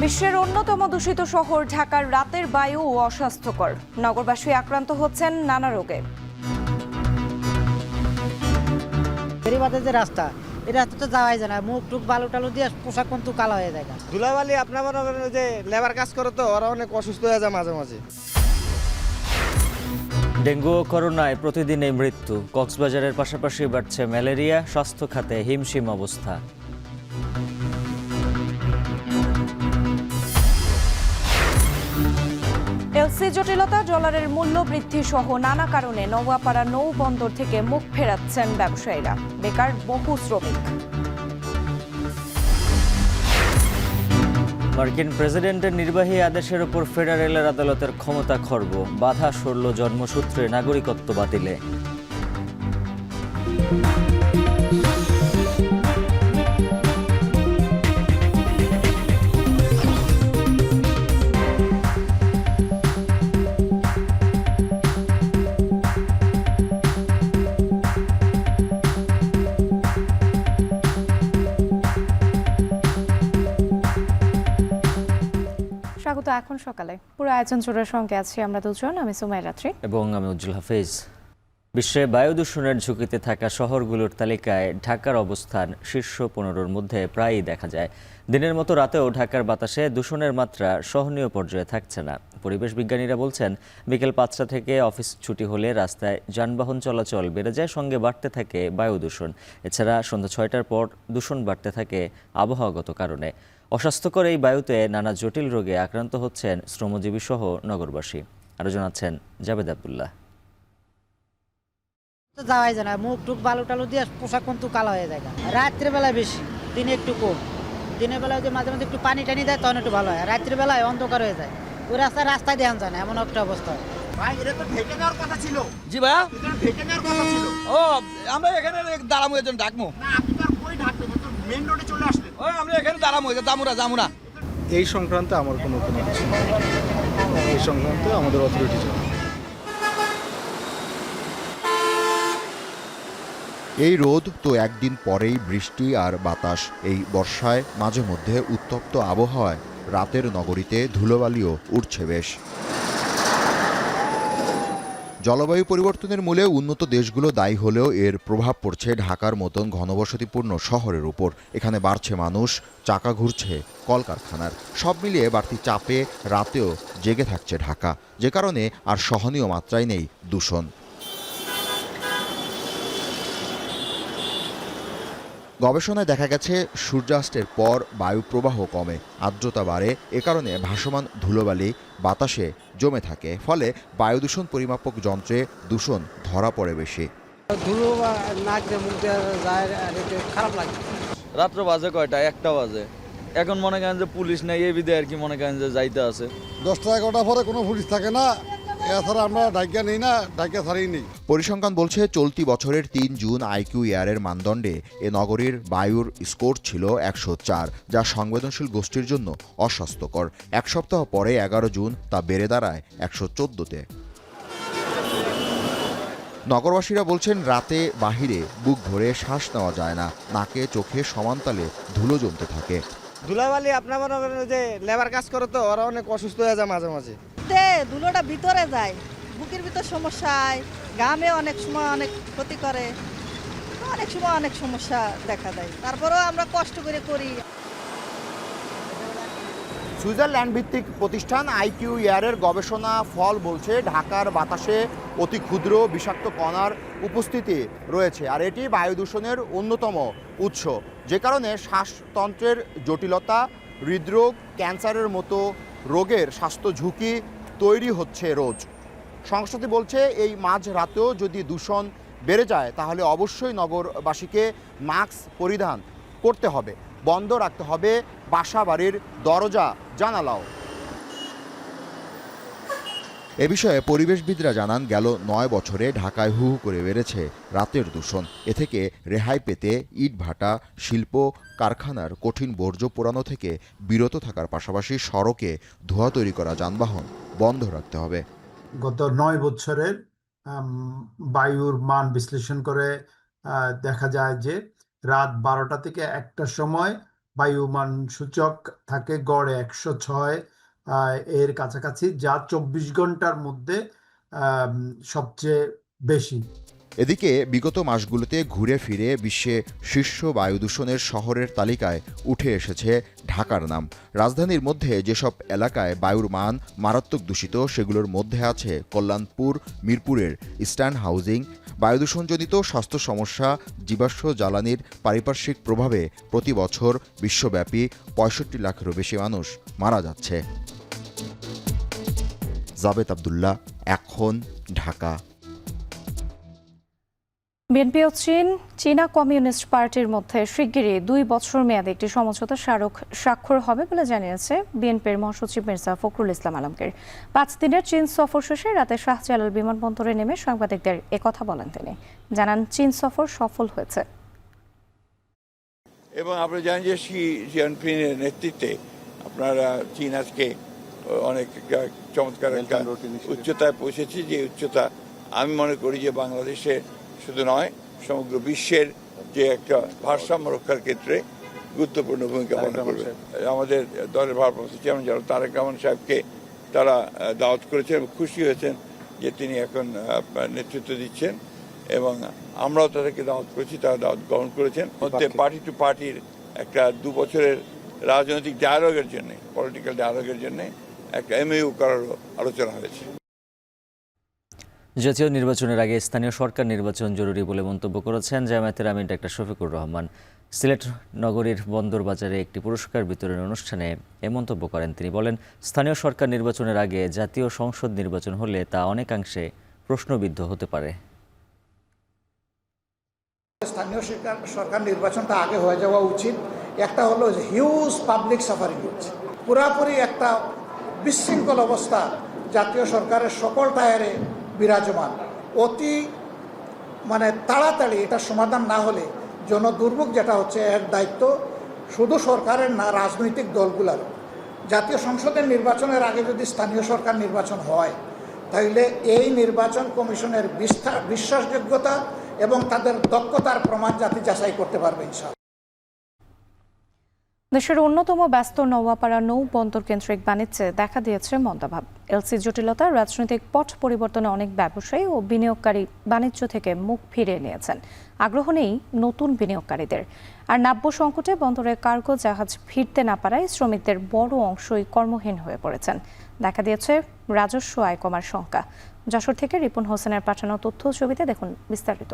বিশ্বের অন্যতম দূষিত শহর ঢাকার রাতের বায়ু অস্বাস্থ্যকর। নগরবাসী আক্রান্ত হচ্ছেন নানা রোগে। বেরিবাদের যে রাস্তা, এই রাস্তা তো যাওয়াই যায় না। মুখ টুক বালু টালু দিয়ে পোশাক কিন্তু কালো হয়ে যায়। ধুলাবালি আপনার মনে করেন যে লেবার কাজ করে তো ওরা অনেক অসুস্থ হয়ে যায় মাঝে মাঝে। ডেঙ্গু ও করোনায় প্রতিদিনই মৃত্যু। কক্সবাজারের পাশাপাশি বাড়ছে ম্যালেরিয়া। স্বাস্থ্য খাতে হিমশিম অবস্থা। এলসি জটিলতা, ডলারের মূল্য বৃদ্ধি সহ নানা কারণে নওয়াপাড়া নৌ বন্দর থেকে মুখ ফেরাচ্ছেন ব্যবসায়ীরা। বেকার বহু শ্রমিক। মার্কিন প্রেসিডেন্টের নির্বাহী আদেশের উপর ফেডারেলের আদালতের ক্ষমতা খর্ব। বাধা সরল জন্মসূত্রে নাগরিকত্ব বাতিলে। স্বাগত এখন সকালে। পুরো আয়োজন জোরের সঙ্গে আছি আমরা দুজন, আমি সুমাইয়া রাত্রি এবং আমি উজ্জ্বল হাফিজ। বিশ্বে বায়ু দূষণের ঝুঁকিতে থাকা শহরগুলোর তালিকায় ঢাকার অবস্থান শীর্ষ 15-র মধ্যে প্রায়ই দেখা যায়। দিনের মতো রাতেও ঢাকার বাতাসে দূষণের মাত্রা সহনীয় পর্যায়ে থাকছে না। পরিবেশ বিজ্ঞানীরা বলছেন, বিকেল 5টা থেকে অফিস ছুটি হলে রাস্তায় যানবাহন চলাচল বেড়ে যায়, সঙ্গে বাড়তে থাকে বায়ু দূষণ। এছাড়া সন্ধ্যা 6টার পর দূষণ বাড়তে থাকে আবহাওয়াগত কারণে। অস্বাস্থ্যকর এই বায়ুতে নানা জটিল রোগে আক্রান্ত হচ্ছেন শ্রমজীবী সহ নগরবাসী। আরও জানাচ্ছেন জাবেদ আবদুল্লাহ। যাওয়াই যায় না। মুখ টুক বালু টালু দিয়ে পোশাক কিন্তু কালো হয়ে যায়। রাত্রে বেলায় বেশি, দিনে একটু কম। দিনের বেলায় যে মাঝে মাঝে একটু পানি টানি দেয় তখন একটু ভালো হয়। রাত্রে বেলায় অন্ধকার হয়ে যায়, ওই রাস্তায় দেখান যায় না, এমন একটা অবস্থা। ভাই এটা তো ঢেকে নেওয়ার কথা ছিল। জি ভাইয়া, এটা ঢেকে নেওয়ার কথা ছিল। ও আমরা এখানে দাঁড়ামো, এজন ডাকমো। না আপনি তো আর কই ঢাকবেন, তো মেইন রোডে চলে আসলেন। ওই আমরা এখানে দাঁড়ামো, জামুরা। এই সংক্রান্তে আমার কোনো অপরাধ ছিল না। এই সংক্রান্তে আমাদের অথরিটি ছিল। এই রোদ তো একদিন পরেই বৃষ্টি আর বাতাস। এই বর্ষায় মাঝে মধ্যে উত্তপ্ত আবহাওয়ায় রাতের নগরীতে ধুলোবালিও উঠছে বেশ। জলবায়ু পরিবর্তনের মূলে উন্নত দেশগুলো দায়ী হলেও এর প্রভাব পড়ছে ঢাকার মতন ঘনবসতিপূর্ণ শহরের উপর। এখানে বাড়ছে মানুষ, চাকা ঘুরছে কলকারখানার। সব মিলিয়ে বাড়তি চাপে রাতেও জেগে থাকছে ঢাকা, যে কারণে আর সহনীয় মাত্রায় নেই দূষণ। গবেষণায় দেখা গেছে, সূর্যাস্তের পর বায়ু প্রবাহ কমে, আর্দ্রতা বাড়ে। এ কারণে ভাসমান ধুলোবালি বাতাসে জমে থাকে, ফলে বায়ু দূষণ পরিমাপক যন্ত্রে দূষণ ধরা পড়ে বেশি। ধুলো বা নাক দিয়ে মুখ দিয়ে যায়, আর এতে খারাপ লাগে। রাত্র বাজে কয়টা? 1টা বাজে। এখন মনে করেন যে পুলিশ নেই, এই বিধে আর কি মনে করেন যে যাইতে আছে। 10টা 11টা পরে কোনো পুলিশ থাকে না, এছাড়া আমরা ডাকিয়া নেই না, ডাকিয়া ছাড়িয়ে নেই। পরিসংখ্যান বলছে, চলতি বছরের 3 জুন আইকিউ এয়ারের মানদণ্ডে এ নগরীর বায়ুর স্কোর ছিল 104, যা সংবেদনশীল গোষ্ঠীর জন্য অস্বাস্থ্যকর। এক সপ্তাহ পরে 11 জুন তা বেড়ে দাঁড়ায় 114-তে। নগরবাসীরা বলছেন, রাতে বাহিরে বুক ভরে শ্বাস নেওয়া যায় না, নাকে চোখে সমানতালে ধুলো জমতে থাকে। ধুলাবালি আপনার মনে করেন যে লেবার কাজ করে তো ওরা অনেক অসুস্থ হয়ে যায় মাঝে মাঝে। ধুলোটা ভিতরে যায়, বুকের ভিতর সমস্যা হয়, গামে অনেক সময় অনেক ক্ষতি করে, অনেক সময় অনেক সমস্যা দেখা দেয়। তারপরেও আমরা কষ্ট করে করি। সুইজারল্যান্ড ভিত্তিক প্রতিষ্ঠান আইকিউ এয়ারের গবেষণা ফল বলছে, ঢাকার বাতাসে অতি ক্ষুদ্র বিষাক্ত কণার উপস্থিতি রয়েছে, আর এটি বায়ু দূষণের অন্যতম উৎস, যে কারণে শ্বাসতন্ত্রের জটিলতা, হৃদরোগ, ক্যান্সারের মতো রোগের স্বাস্থ্য ঝুঁকি তৈরি হচ্ছে রোজ। সংস্থাটি বলছে, এই মাঝ রাতেও যদি দূষণ বেড়ে যায় তাহলে অবশ্যই নগরবাসীকে মাস্ক পরিধান করতে হবে, বন্ধ রাখতে হবে বাসা বাড়ির দরজা জানালাও। এ বিষয়ে পরিবেশবিদরা জানান, গেল 9 বছরে ঢাকায় হু হু করে বেড়েছে রাতের দূষণ। এ থেকে রেহাই পেতে ইটভাটা, শিল্প কারখানার কঠিন বর্জ্য পোড়ানো থেকে বিরত থাকার পাশাপাশি সড়কে ধোঁয়া তৈরি করা যানবাহন বন্ধ রাখতে হবে। গত 9 বছরের বায়ুর মান বিশ্লেষণ করে দেখা যায় যে রাত 12টা থেকে 1টার সময় বায়ুমান সূচক থাকে গড়ে 106 এর কাছাকাছি, যা 24 ঘন্টার মধ্যে সবচেয়ে বেশি। এদিকে বিগত মাসগুলোতে ঘুরে ফিরে বিশ্বে শীর্ষ বায়ু দূষণের শহরের তালিকায় উঠে এসেছে ঢাকার নাম। রাজধানীর মধ্যে যেসব এলাকায় বায়ুর মান মারাত্মক দূষিত সেগুলোর মধ্যে আছে কল্যাণপুর, মিরপুরের ইস্টার্ন হাউজিং। বায়ুদূষণজনিত স্বাস্থ্য সমস্যা, জীবাশ্ম জ্বালানির পারিপার্শ্বিক প্রভাবে প্রতি বছর বিশ্বব্যাপী 65 লাখেরও বেশি মানুষ মারা যাচ্ছে। জাবেদ আব্দুল্লাহ, এখন, ঢাকা। বিএনপি ও চীনা কমিউনিস্ট পার্টির মধ্যে শিগগিরই 2 বছর মেয়াদে একটি সমঝোতা স্বাক্ষর হবে বলে জানিয়েছে বিএনপির মহাসচিব মির্জা ফখরুল ইসলাম আলমগীর। 5 দিনের চীন সফর শেষে রাতে শাহজালাল বিমানবন্দরে নেমে সাংবাদিকদের একথা বলেন তিনি। জানান, চীন সফর সফল হয়েছে এবং আমরা জানি যে শি জিনপিংয়ের নেতৃত্বে আপনারা চীন আজকে অনেক চমৎকার একটা উচ্চতায় পৌঁছেছে, যে উচ্চতা আমি মনে করি যে বাংলাদেশে শুধু নয় সমগ্র বিশ্বের যে একটা ভারসাম্য রক্ষার ক্ষেত্রে গুরুত্বপূর্ণ ভূমিকা পালন করবে। আমাদের দলের ভারপ্রাপ্ত চেয়ারম্যান জনাব তারেক রহমান সাহেবকে তারা দাওয়াত করেছেন এবং খুশি হয়েছেন যে তিনি এখন নেতৃত্ব দিচ্ছেন, এবং আমরাও তাদেরকে দাওয়াত করেছি, তারা দাওয়াত গ্রহণ করেছেন। মধ্যে পার্টি টু পার্টির একটা 2 বছরের রাজনৈতিক ডায়ালগের জন্য, পলিটিক্যাল ডায়ালগের জন্য একটা এমইউ করার আলোচনা হয়েছে। জাতীয় নির্বাচনের আগে স্থানীয় সরকার নির্বাচন জরুরি বলে মন্তব্য করেছেন জামায়াতের আমির ডাক্তার শফিকুর রহমান। সিলেট নগরীর বন্দর বাজারে একটি পুরস্কার বিতরণ অনুষ্ঠানে এ মন্তব্য করেন তিনি। বলেন, স্থানীয় সরকার নির্বাচনের আগে জাতীয় সংসদ নির্বাচন হলে তা অনেকাংশে প্রশ্নবিদ্ধ হতে পারে। স্থানীয় সরকার নির্বাচনটা আগে হয়ে যাওয়া উচিত। একটা হলো হিউজ পাবলিক সাফারিং হচ্ছে, পুরাপুরি একটা বিশৃঙ্খল অবস্থা জাতীয় সরকারের সকল টায়ারে বিরাজমান। অতি তাড়াতাড়ি এটা সমাধান না হলে জনদুর্ভোগ যেটা হচ্ছে, এর দায়িত্ব শুধু সরকারের না, রাজনৈতিক দলগুলোর। জাতীয় সংসদের নির্বাচনের আগে যদি স্থানীয় সরকার নির্বাচন হয়, তাহলে এই নির্বাচন কমিশনের বিশ্বাসযোগ্যতা এবং তাদের দক্ষতার প্রমাণ জাতি যাচাই করতে পারবে ইনশাআল্লাহ। দেশের অন্যতম ব্যস্ত নওয়াপাড়া নৌ বন্দর কেন্দ্রিক বাণিজ্যে দেখা দিয়েছে মন্দাভাব। এলসি জটিলতা, রাজনৈতিক পট পরিবর্তনে অনেক ব্যবসায়ী ও বিনিয়োগকারী বাণিজ্য থেকে মুখ ফিরিয়ে নিয়েছেন। আগ্রহ নেই নতুন বিনিয়োগকারীদের। আর নাব্য সংকটে বন্দরে কার্গো জাহাজ ফিরতে না পারায় শ্রমিকদের বড় অংশই কর্মহীন হয়ে পড়েছেন। দেখা দিয়েছে রাজস্ব আয় কমার শঙ্কা। যশোর থেকে রিপন হোসেনের পাঠানো তথ্য ছবিতে দেখুন বিস্তারিত।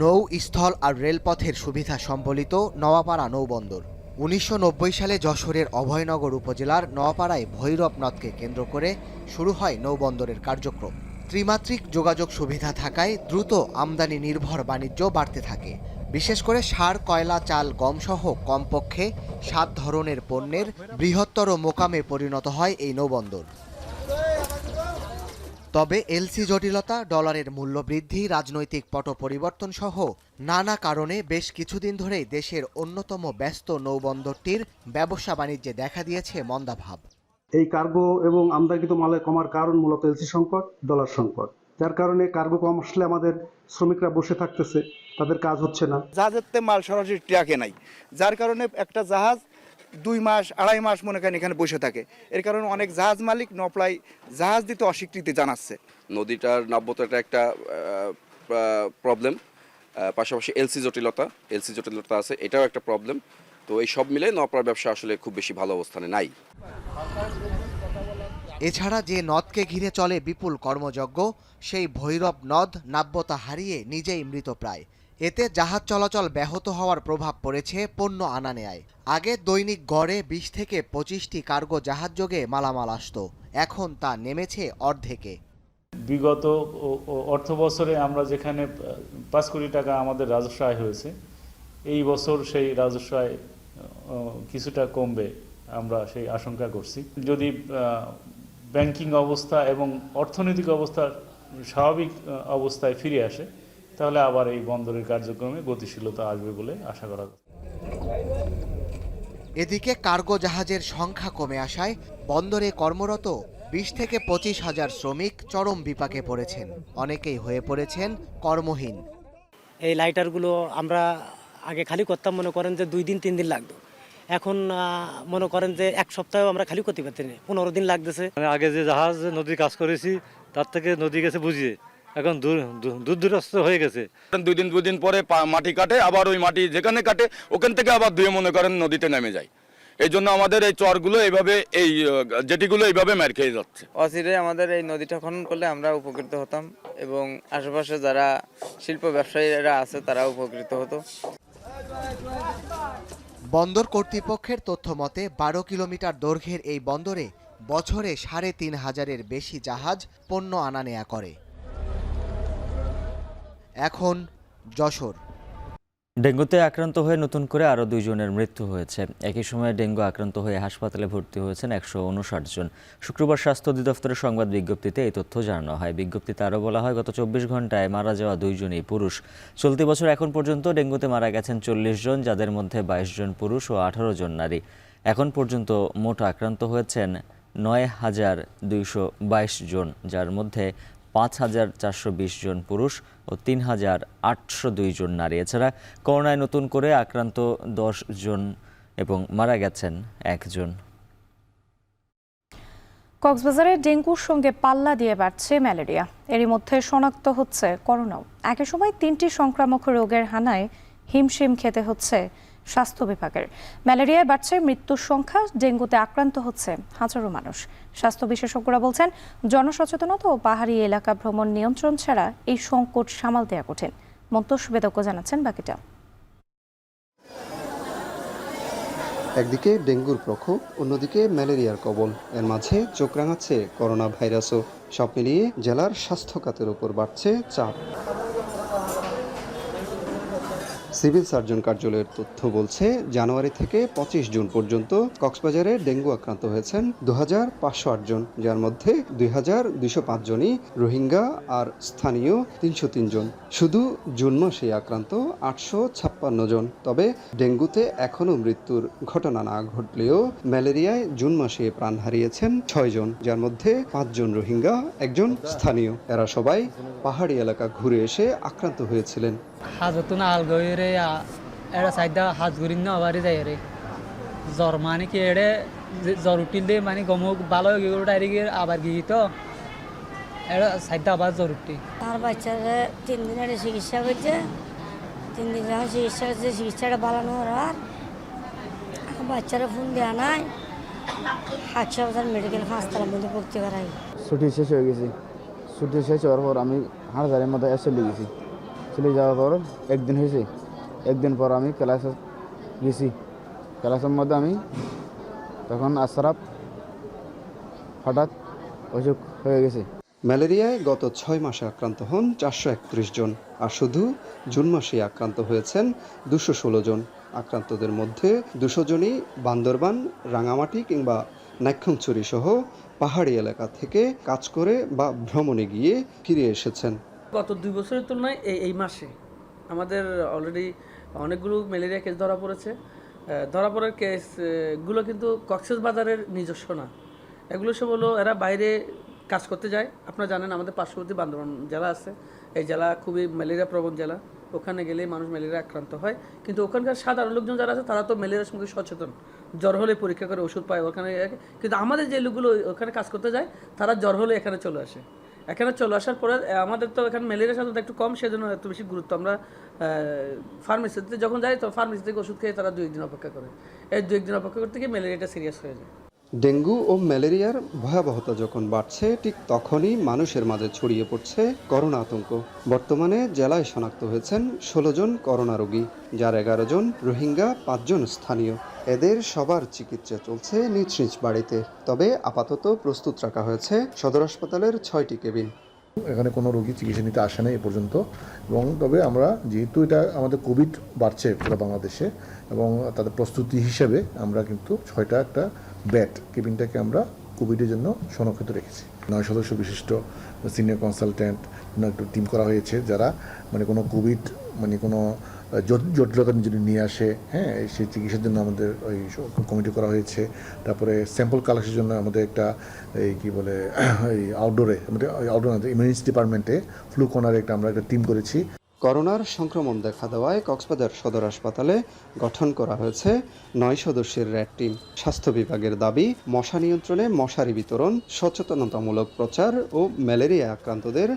নৌ, স্থল আর রেলপথের সুবিধা সম্বলিত নওয়াপাড়া নৌবন্দর 1990 সালে যশোরের অভয়নগর উপজেলার নওয়াপাড়ায় ভৈরব নদকে কেন্দ্র করে শুরু হয় নৌবন্দরের কার্যক্রম। ত্রিমাত্রিক যোগাযোগ সুবিধা থাকায় দ্রুত আমদানি নির্ভর বাণিজ্য বাড়তে থাকে। বিশেষ করে সার, কয়লা, চাল, গমসহ কমপক্ষে 7 ধরনের পণ্যের বৃহত্তর মোকামে পরিণত হয় এই নৌবন্দর। তবে এলসি জটিলতা, ডলারের মূল্য বৃদ্ধি, রাজনৈতিক পট পরিবর্তন সহ নানা কারণে বেশ কিছুদিন ধরেই দেশের অন্যতম ব্যস্ত নৌবন্দরটির ব্যবসা বাণিজ্যে দেখা দিয়েছে মন্দাভাব। এই কার্গো এবং আমদানিকৃত মালের কমার কারণ মূলত এলসি সংকট, ডলার সংকট, যার কারণে কার্গো কম আসলে আমাদের শ্রমিকরা বসে থাকতেছে, তাদের কাজ হচ্ছে না। জাহাজেতে মাল সরাসরি ট্রাকে নাই, যার কারণে একটা জাহাজ 2 মাস 2.5 মাস মনে করেন এখানে বসে থাকে। এর কারণে অনেক জাহাজ মালিক নপ্লাই জাহাজ দিতে অস্বীকৃতি জানাচ্ছে। নদীটার নাব্যতাটা একটা প্রবলেম, পাশাপাশি এলসি জটিলতা আছে, এটাও একটা প্রবলেম। তো এই সব মিলে নওয়াপাড়ার ব্যবসা আসলে খুব বেশি ভালো অবস্থানে নাই। এছাড়া যে নদকে ঘিরে চলে বিপুল কর্মযজ্ঞ, সেই ভৈরব নদ নাব্যতা হারিয়ে নিজেই মৃতপ্রায়। এতে জাহাজ চলাচল ব্যাহত হওয়ার প্রভাব পড়েছে পণ্য আনা নেয়ায়। আগে দৈনিক গড়ে 20 থেকে 25টি কার্গো জাহাজ যোগে মালামাল আসত, এখন তা নেমেছে অর্ধেকে। বিগত অর্থ বছরে আমরা যেখানে 5 কোটি টাকা আমাদের রাজস্ব আয় হয়েছে, এই বছর সেই রাজস্ব আয় কিছুটা কমবে আমরা সেই আশঙ্কা করছি। যদি ব্যাংকিং অবস্থা এবং অর্থনৈতিক অবস্থা স্বাভাবিক অবস্থায় ফিরে আসে, তাহলে আবার এই বন্দরের কার্যক্রমে গতিশীলতা আসবে বলে আশা করা যায়। এদিকে কার্গো জাহাজের সংখ্যা কমে আসায় বন্দরে কর্মরত 20 থেকে 25 হাজার শ্রমিক চরম বিপাকে পড়েছেন। অনেকেই হয়ে পড়েছেন কর্মহীন। এই লাইটারগুলো আমরা আগে খালি করতাম মনে করেন যে 2 দিন 3 দিন লাগতো, এখন মনে করেন যে 1 সপ্তাহেও আমরা খালি করতে পারছি না, 15 দিন লাগতেছে। আগে যে জাহাজ নদীর কাজ করেছি তার থেকে নদী গেছে বুঝিয়ে, এখন দূরস্থ হয়ে গেছে। 2 দিন পরে মাটি কাটে, আবার ওই মাটি যেখানে কাটে ওখান থেকে আবার ধুয়ে মনে করেন নদীতে নেমে যায়। এই জন্য আমাদের এই চরগুলো এইভাবে, এই জেটিগুলো এইভাবে মার খেয়ে যাচ্ছে। অচিরে আমাদের এই নদীটা খনন করলে আমরা উপকৃত হতাম এবং আশেপাশে যারা শিল্প ব্যবসায়ীরা আছে তারা উপকৃত হতো। বন্দর কর্তৃপক্ষের তথ্য মতে 12 কিলোমিটার দৈর্ঘ্যের এই বন্দরে বছরে 3,500-এর বেশি জাহাজ পণ্য আনা নেয়া করে। এখন যশোর। ডেঙ্গুতে আক্রান্ত হয়ে নতুন করে আরও 2 জনের মৃত্যু হয়েছে। একই সময়ে ডেঙ্গু আক্রান্ত হয়ে হাসপাতালে ভর্তি হয়েছেন 159 জন। শুক্রবার স্বাস্থ্য অধিদপ্তরের সংবাদ বিজ্ঞপ্তিতে এই তথ্য জানানো হয়। বিজ্ঞপ্তিতে আরও বলা হয়, গত 24 ঘন্টায় মারা যাওয়া 2 জনই পুরুষ। চলতি বছর এখন পর্যন্ত ডেঙ্গুতে মারা গেছেন 40 জন, যাদের মধ্যে 22 জন পুরুষ ও 18 জন নারী। এখন পর্যন্ত মোট আক্রান্ত হয়েছেন 9,222 জন, যার মধ্যে 5,420 জন পুরুষ ও 3,802 জন নারী। এছাড়া করোনায় নতুন করে আক্রান্ত 10 জন এবং মারা গেছেন 1 জন। কক্সবাজারে ডেঙ্গুর সঙ্গে পাল্লা দিয়ে বাড়ছে ম্যালেরিয়া, এরই মধ্যে শনাক্ত হচ্ছে করোনাও। একই সময় 3টি সংক্রামক রোগের হানায় হিমশিম খেতে হচ্ছে স্বাস্থ্য বিভাগের। ম্যালেরিয়ায় বাড়ছে মৃত্যুর সংখ্যা, ডেঙ্গুতে আক্রান্ত হচ্ছে হাজারো মানুষ। স্বাস্থ্য বিশেষজ্ঞরা বলছেন, জনসচেতনতা ও পাহাড়ি এলাকা ভ্রমণ নিয়ন্ত্রণ ছাড়া এই সংকট সামাল দেওয়া কঠিন। মন্তব্যবিদজ্ঞ জানাচ্ছেন বাকিটা। একদিকে ডেঙ্গুর প্রকোপ, অন্যদিকে ম্যালেরিয়ার কবল, এর মাঝে চোখ রাঙাচ্ছে করোনা ভাইরাসও। সব মিলিয়ে জেলার স্বাস্থ্য খাতের উপর বাড়ছে চাপ। সিভিল সার্জন কার্যালয়ের তথ্য বলছে, জানুয়ারি থেকে 25 জুন পর্যন্ত কক্সবাজারে ডেঙ্গু আক্রান্ত হয়েছেন 2,508 জন, যার মধ্যে 2,205 জনই রোহিঙ্গা আর স্থানীয় 303 জন। শুধু জুন মাসে আক্রান্ত 856 জন। তবে ডেঙ্গুতে এখনও মৃত্যুর ঘটনা না ঘটলেও ম্যালেরিয়ায় জুন মাসে প্রাণ হারিয়েছেন 6 জন, যার মধ্যে 5 জন রোহিঙ্গা, 1 জন স্থানীয়। এরা সবাই পাহাড়ি এলাকা ঘুরে এসে আক্রান্ত হয়েছিলেন। হাজতuna algoyre era saida hazgurinna awari jayre জ্বর মানে কি এড়ে জ্বর উঠিলে মানে গমক ভালো হয়ে গেল ডাইরেক্ট আবার গিয়ে তো এরা সাইডটা আবার জ্বর উঠি। আর বাচ্চারা 3 দিনের চিকিৎসা করছে, 3 দিন যখন চিকিৎসা করছে চিকিৎসাটা ভালো না হওয়ার বাচ্চারা ফোন দেওয়া নাই, হাসপাতাল মেডিকেল হাসপাতালের মধ্যে ভর্তি করাই। ছুটি শেষ হয়ে গেছি, ছুটি শেষ হওয়ার পর আমি হাসপাতালের মধ্যে চলে গেছি। চলে যাওয়ার পর 1 দিন হয়েছে, 1 দিন পর আমি ক্লাসে গেছি। ক্লাসের মধ্যে আমি তখন আশরাফ হঠাৎ অসুখ হয়ে গেছে। ম্যালেরিয়ায় গত 6 মাসে আক্রান্ত হন 431 জন, আর শুধু জুন মাসে আক্রান্ত হয়েছেন 216 জন। আক্রান্তদের মধ্যে 200 জনই বান্দরবান, রাঙামাটি কিংবা নাইক্ষ্যংছড়ি সহ পাহাড়ি এলাকা থেকে কাজ করে বা ভ্রমণে গিয়ে ফিরে এসেছেন। গত 2 বছরের তুলনায় এই মাসে আমাদের অলরেডি অনেকগুলো ম্যালেরিয়া কেস ধরা পড়েছে। ধরা পড়ার কেসগুলো কিন্তু কক্সবাজারের নিজস্ব না, এগুলো সব হলো এরা বাইরে কাজ করতে যায়। আপনারা জানেন আমাদের পার্শ্ববর্তী বান্দরবান জেলা আছে, এই জেলা খুবই ম্যালেরিয়া প্রবণ জেলা। ওখানে গেলে মানুষ ম্যালেরিয়া আক্রান্ত হয়, কিন্তু ওখানকার সাধারণ লোকজন যারা আছে তারা তো ম্যালেরিয়ার সঙ্গে সচেতন, জ্বর হলে পরীক্ষা করে ওষুধ পায় ওখানে। কিন্তু আমাদের যে লোকগুলো ওখানে কাজ করতে যায় তারা জ্বর হলে এখানে চলে আসে। এখানে চলে আসার পরে আমাদের তো এখানে ম্যালেরিয়ার সাথে একটু কম, সেজন্য এত বেশি গুরুত্ব আমরা ফার্মেসিতে যখন যাই তো ফার্মেসি থেকে ওষুধ খেয়ে তারা 2-1 দিন অপেক্ষা করে। এই 2-1 দিন অপেক্ষা করতে গিয়ে ম্যালেরিয়াটা সিরিয়াস হয়ে যায়। ডেঙ্গু ও ম্যালেরিয়ার ভয়াবহতা যখন বাড়ছে, ঠিক তখনই মানুষের মাঝে ছড়িয়ে পড়ছে করোনা আতঙ্ক। বর্তমানে জেলায় শনাক্ত হয়েছেন 16 জন করোনা রোগী, যার 11 জন রোহিঙ্গা, 5 জন স্থানীয়। এদের সবার চিকিৎসা চলছে নিজ নিজ বাড়িতে। তবে আপাতত প্রস্তুত রাখা হয়েছে সদর হাসপাতালের 6টি কেবিন। এখানে কোনো রোগী চিকিৎসা নিতে আসে না এ পর্যন্ত। এবং তবে আমরা যেহেতু এটা আমাদের কোভিড বাড়ছে পুরো বাংলাদেশে, এবং তাদের প্রস্তুতি হিসেবে আমরা কিন্তু 6টা একটা বেড কেবিনটাকে আমরা কোভিডের জন্য সংরক্ষিত রেখেছি। 9 সদস্য বিশিষ্ট সিনিয়র কনসালটেন্ট একটা টিম করা হয়েছে, যারা মানে কোনো কোভিড মানে কোনো জটিলতা যদি নিয়ে আসে, হ্যাঁ, সেই চিকিৎসার জন্য আমাদের ওই কমিটি করা হয়েছে। তারপরে স্যাম্পল কালেকশনের জন্য আমাদের একটা এই কী বলে এই আউটডোরে আমাদের আউটডোর ইমার্জেন্সি ডিপার্টমেন্টে ফ্লু কর্নারে আমরা একটা টিম করেছি। করোনার সংক্রমণ দেখা দেওয়ায় কক্সবাজার সদর হাসপাতালে গঠন করা হয়েছে 9 সদস্যের র্যাড টিম। স্বাস্থ্য বিভাগের দাবি, মশা নিয়ন্ত্রণে মশারি বিতরণ, সচেতনতামূলক প্রচার ও ম্যালেরিয়া আক্রান্তদের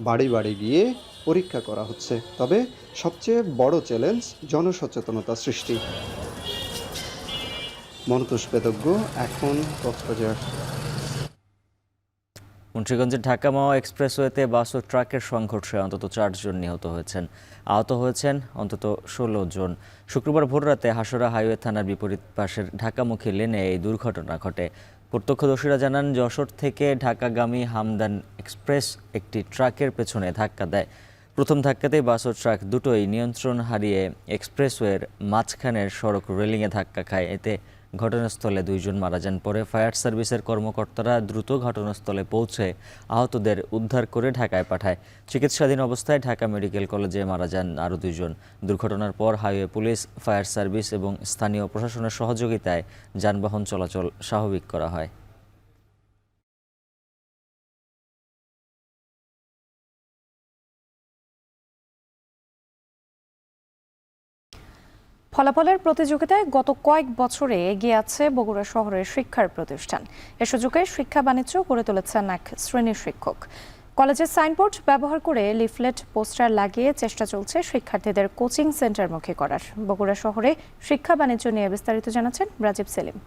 বাড়ি বাড়ি গিয়ে পরীক্ষা করা হচ্ছে। তবে সবচেয়ে বড় চ্যালেঞ্জ জনসচেতনতা সৃষ্টি। মনতোষ বেদজ্ঞ, এখন কক্সবাজার। মুন্সিগঞ্জের ঢাকা মাওয়া এক্সপ্রেসওয়েতে বাস ও ট্রাকের সংঘর্ষে অন্তত 4 জন নিহত হয়েছেন। আহত হয়েছেন অন্তত 16 জন। শুক্রবার ভোররাতে হাসোরা হাইওয়ে থানার বিপরীত পাশের ঢাকামুখী লেনে এই দুর্ঘটনা ঘটে। প্রত্যক্ষদর্শীরা জানান, যশোর থেকে ঢাকাগামী হামদান এক্সপ্রেস একটি ট্রাকের পেছনে ধাক্কা দেয়। প্রথম ধাক্কাতেই বাস ও ট্রাক দুটোই নিয়ন্ত্রণ হারিয়ে এক্সপ্রেসওয়ের মাঝখানের সড়ক রেলিংয়ে ধাক্কা খায়। এতে ঘটনাস্থলে 2 জন মারা যান। পরে ফায়ার সার্ভিসের কর্মকর্তারা দ্রুত ঘটনাস্থলে পৌঁছে আহতদের উদ্ধার করে ঢাকায় পাঠায়। চিকিৎসাধীন অবস্থায় ঢাকা মেডিকেল কলেজে মারা যান আরও 2 জন। দুর্ঘটনার পর হাইওয়ে পুলিশ, ফায়ার সার্ভিস এবং স্থানীয় প্রশাসনের সহযোগিতায় যানবাহন চলাচল স্বাভাবিক করা হয়। ফলাফলের প্রতিযোগিতায় গত কয়েক বছরে এগিয়ে আছে বগুড়া শহরের শিক্ষার প্রতিষ্ঠান। এ সুযোগে শিক্ষা বাণিজ্য গড়ে তুলেছেন এক শ্রেণীর শিক্ষক। কলেজের সাইনবোর্ড ব্যবহার করে লিফলেট, পোস্টার লাগিয়ে চেষ্টা চলছে শিক্ষার্থীদের কোচিং সেন্টারমুখী করার। বগুড়া শহরে শিক্ষা বাণিজ্য নিয়ে বিস্তারিত জানাচ্ছেন রাজীব সেলিম।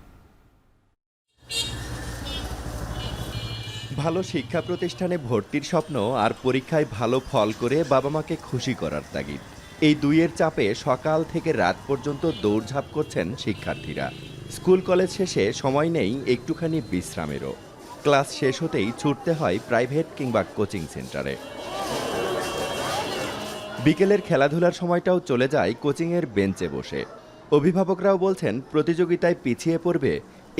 ভালো শিক্ষা প্রতিষ্ঠানে ভর্তির স্বপ্ন আর পরীক্ষায় ভালো ফল করে বাবা মাকে খুশি করার তাগিদ, এই দুইয়ের চাপে সকাল থেকে রাত পর্যন্ত দৌড়ঝাঁপ করছেন শিক্ষার্থীরা। স্কুল কলেজ শেষে সময় নেই একটুখানি বিশ্রামেরও। ক্লাস শেষ হতেই ছুটতে হয় প্রাইভেট কিংবা কোচিং সেন্টারে। বিকেলের খেলাধুলার সময়টাও চলে যায় কোচিংয়ের বেঞ্চে বসে। অভিভাবকরাও বলছেন, প্রতিযোগিতায় পিছিয়ে পড়বে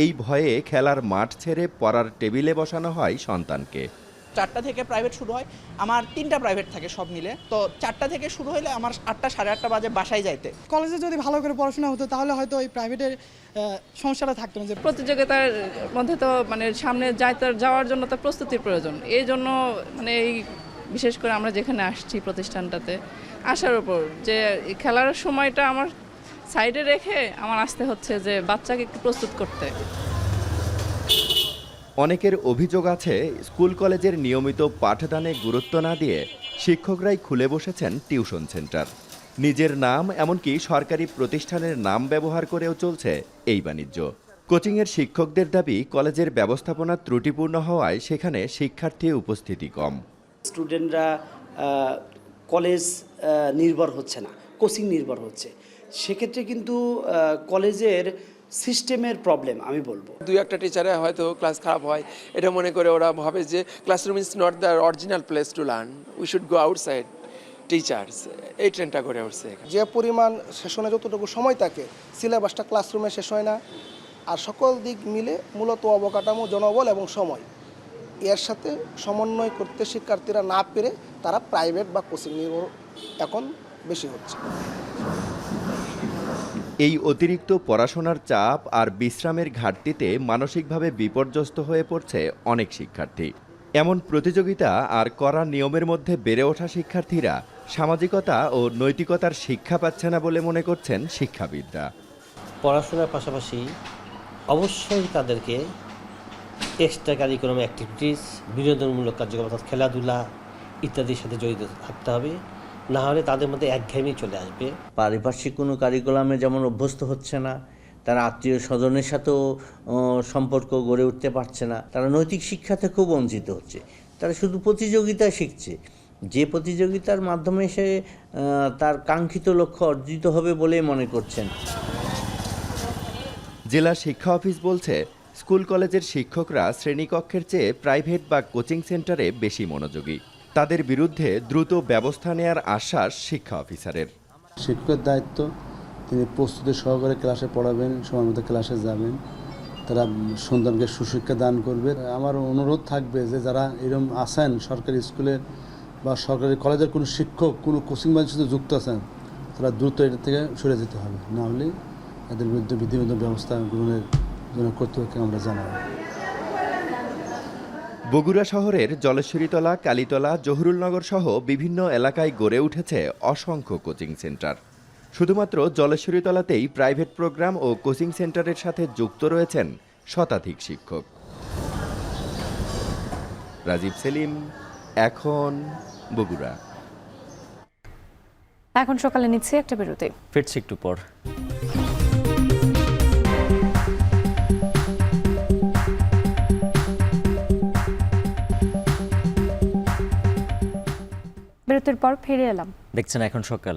এই ভয়ে খেলার মাঠ ছেড়ে পড়ার টেবিলে বসানো হয় সন্তানকে। 4টা থেকে প্রাইভেট শুরু হয়, আমার 3টা প্রাইভেট থাকে সব মিলে। তো 4টা থেকে শুরু হলে আমার 8টা সাড়ে 8টা বাজে বাসায় যাইতে। কলেজে যদি ভালো করে পড়াশোনা হতো তাহলে হয়তো ওই প্রাইভেটের সমস্যাটা থাকতো না। যে প্রতিযোগিতার মধ্যে তো মানে সামনে যাওয়ার জন্য তো প্রস্তুতির প্রয়োজন। এই জন্য মানে এই বিশেষ করে আমরা যেখানে আসছি প্রতিষ্ঠানটাতে আসার উপর যে খেলার সময়টা আমার সাইডে রেখে আমার আসতে হচ্ছে যে বাচ্চাকে একটু প্রস্তুত করতে। অনেকের অভিযোগ আছে, স্কুল কলেজের নিয়মিত পাঠদানে গুরুত্ব না দিয়ে শিক্ষকরাই খুলে বসেছেন টিউশন সেন্টার। নিজের নাম, এমনকি সরকারি প্রতিষ্ঠানের নাম ব্যবহার করেও চলছে এই বাণিজ্য। কোচিংয়ের শিক্ষকদের দাবি, কলেজের ব্যবস্থাপনা ত্রুটিপূর্ণ হওয়ায় সেখানে শিক্ষার্থী উপস্থিতি কম। স্টুডেন্টরা কলেজ নির্ভর হচ্ছে না, কোচিং নির্ভর হচ্ছে। সেক্ষেত্রে কিন্তু কলেজের সিস্টেমের প্রবলেম আমি বলবো। 2-1টা টিচারে হয়তো ক্লাস খারাপ হয়, এটা মনে করে ওরা ভাবে যে classroom is not the original place to learn, we should go outside teachers. এই ট্রেন্ডটা করে উঠছে। যে পরিমাণ সেশনে যতটুকু সময় থাকে, সিলেবাসটা ক্লাসরুমে শেষ হয় না। আর সকল দিক মিলে মূলত অবকাঠামো, জনবল এবং সময়, এর সাথে সমন্বয় করতে শিক্ষার্থীরা না পেরে তারা প্রাইভেট বা কোচিং নির্ভর এখন বেশি হচ্ছে। এই অতিরিক্ত পড়াশোনার চাপ আর বিশ্রামের ঘাটতিতে মানসিকভাবে বিপর্যস্ত হয়ে পড়ছে অনেক শিক্ষার্থী। এমন প্রতিযোগিতা আর কড়া নিয়মের মধ্যে বেড়ে ওঠা শিক্ষার্থীরা সামাজিকতা ও নৈতিকতার শিক্ষা পাচ্ছে না বলে মনে করছেন শিক্ষাবিদরা। পড়াশোনার পাশাপাশি অবশ্যই তাদেরকে এক্সট্রা কারিকুলাম অ্যাক্টিভিটিস, বিনোদনমূলক কার্যক্রম অর্থাৎ খেলাধুলা ইত্যাদির সাথে জড়িত থাকতে হবে, না হলে তাদের মধ্যে একঘেয়েমি চলে আসবে। পারিপার্শ্বিক কোনো কারিকুলামে যেমন অভ্যস্ত হচ্ছে না, তারা আত্মীয় স্বজনের সাথেও সম্পর্ক গড়ে উঠতে পারছে না, তারা নৈতিক শিক্ষা থেকেও বঞ্চিত হচ্ছে। তারা শুধু প্রতিযোগিতা শিখছে, যে প্রতিযোগিতার মাধ্যমে সে তার কাঙ্ক্ষিত লক্ষ্য অর্জিত হবে বলে মনে করছেন। জেলা শিক্ষা অফিস বলছে, স্কুল কলেজের শিক্ষকরা শ্রেণীকক্ষের চেয়ে প্রাইভেট বা কোচিং সেন্টারে বেশি মনোযোগী। তাদের বিরুদ্ধে দ্রুত ব্যবস্থা নেওয়ার আশ্বাস শিক্ষা অফিসারের। শিক্ষকের দায়িত্ব, তিনি প্রস্তুতি সহকারে ক্লাসে পড়াবেন, সময় মতো ক্লাসে যাবেন, তারা সন্তানকে সুশিক্ষা দান করবে। আমার অনুরোধ থাকবে যে যারা এরকম আছেন সরকারি স্কুলের বা সরকারি কলেজের কোনো শিক্ষক কোনো কোচিং বাঞ্চের সাথে যুক্ত আছেন, তারা দ্রুত এটা থেকে সরে যেতে হবে, না হলে এদের বিরুদ্ধে বিধিবদ্ধ ব্যবস্থা গ্রহণের জন্য কর্তৃপক্ষকে আমরা জানাবো। বগুড়া শহরের জলেশ্বরীতলা, কালীতলা, জহুরুলনগর সহ বিভিন্ন এলাকায় গড়ে উঠেছে অসংখ্য কোচিং সেন্টার। শুধুমাত্র জলেশ্বরীতলাতেই প্রাইভেট প্রোগ্রাম ও কোচিং সেন্টারের সাথে যুক্ত রয়েছেন শতাধিক শিক্ষক। রাজীব সেলিম, এখন বগুড়া। এখন সকালে নিচ্ছে একটা বিরতি, ফিরছি একটু পর। বিরতির পর ফিরে এলাম। দেখছেন এখন সকাল।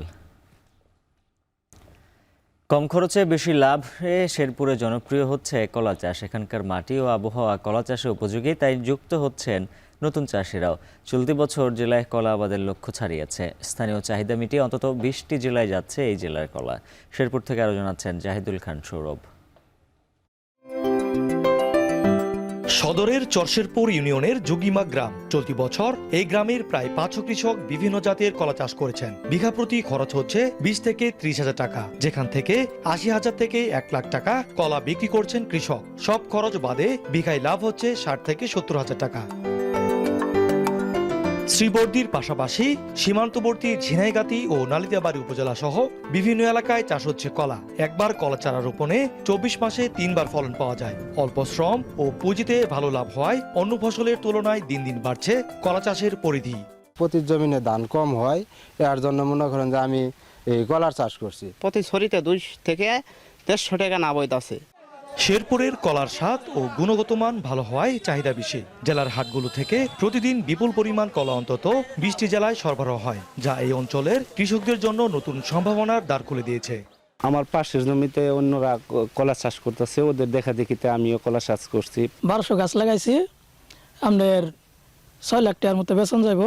কম খরচে বেশি লাভে শেরপুরে জনপ্রিয় হচ্ছে কলা চাষ। এখানকার মাটি ও আবহাওয়া কলা চাষে উপযোগী, তাই যুক্ত হচ্ছেন নতুন চাষিরাও। চলতি বছর জেলায় কলা আবাদের লক্ষ্য ছাড়িয়েছে। স্থানীয় চাহিদা মিটিয়ে অন্তত 20টি জেলায় যাচ্ছে এই জেলার কলা। শেরপুর থেকে আরও জানাচ্ছেন জাহিদুল খান সৌরভ। সদরের চরশেরপুর ইউনিয়নের যোগিমা গ্রাম। চলতি বছর এই গ্রামের প্রায় 500 কৃষক বিভিন্ন জাতের কলা চাষ করেছেন। বিঘা প্রতি খরচ হচ্ছে 20 থেকে 30 হাজার টাকা, যেখান থেকে 80,000 থেকে 1 লাখ টাকা কলা বিক্রি করছেন কৃষক। সব খরচ বাদে বিঘায় লাভ হচ্ছে 60 থেকে 70 হাজার টাকা। শ্রীবর্দীর পাশাপাশি সীমান্তবর্তী ঝিনাইগাতি ও নালিতাবাড়ী উপজেলা সহ বিভিন্ন এলাকায় চাষ হচ্ছে কলা। একবার কলা চারা রোপণে 24 মাসে 3 বার ফলন পাওয়া যায়। অল্প শ্রম ও পুঁজিতে ভালো লাভ হওয়ায় অন্য ফসলের তুলনায় দিন দিন বাড়ছে কলা চাষের পরিধি। প্রতি জমিনে ধান কম হয়, এর জন্য মনে করেন যে আমি এই কলার চাষ করছি। প্রতি ছড়িতে 200 থেকে 150 টাকা নাবইত আছে। শেরপুরের কলার স্বাদ ও গুণগত মান ভালো হওয়ায় চাহিদা বেশি। জেলার হাটগুলো থেকে প্রতিদিন বিপুল পরিমাণ কলা অন্তত 20টি জেলায় সরবরাহ হয়, যা এই অঞ্চলের কৃষকদের জন্য নতুন সম্ভাবনার দ্বার খুলে দিয়েছে। আমার পাশের জমিতে অন্যরা কলা চাষ করতেছে, ওদের দেখা দেখিতে আমিও কলা চাষ করছি। 1200 গাছ লাগাইছি, আমাদের 6 লাখ টাকার মতো বেতন যাইব।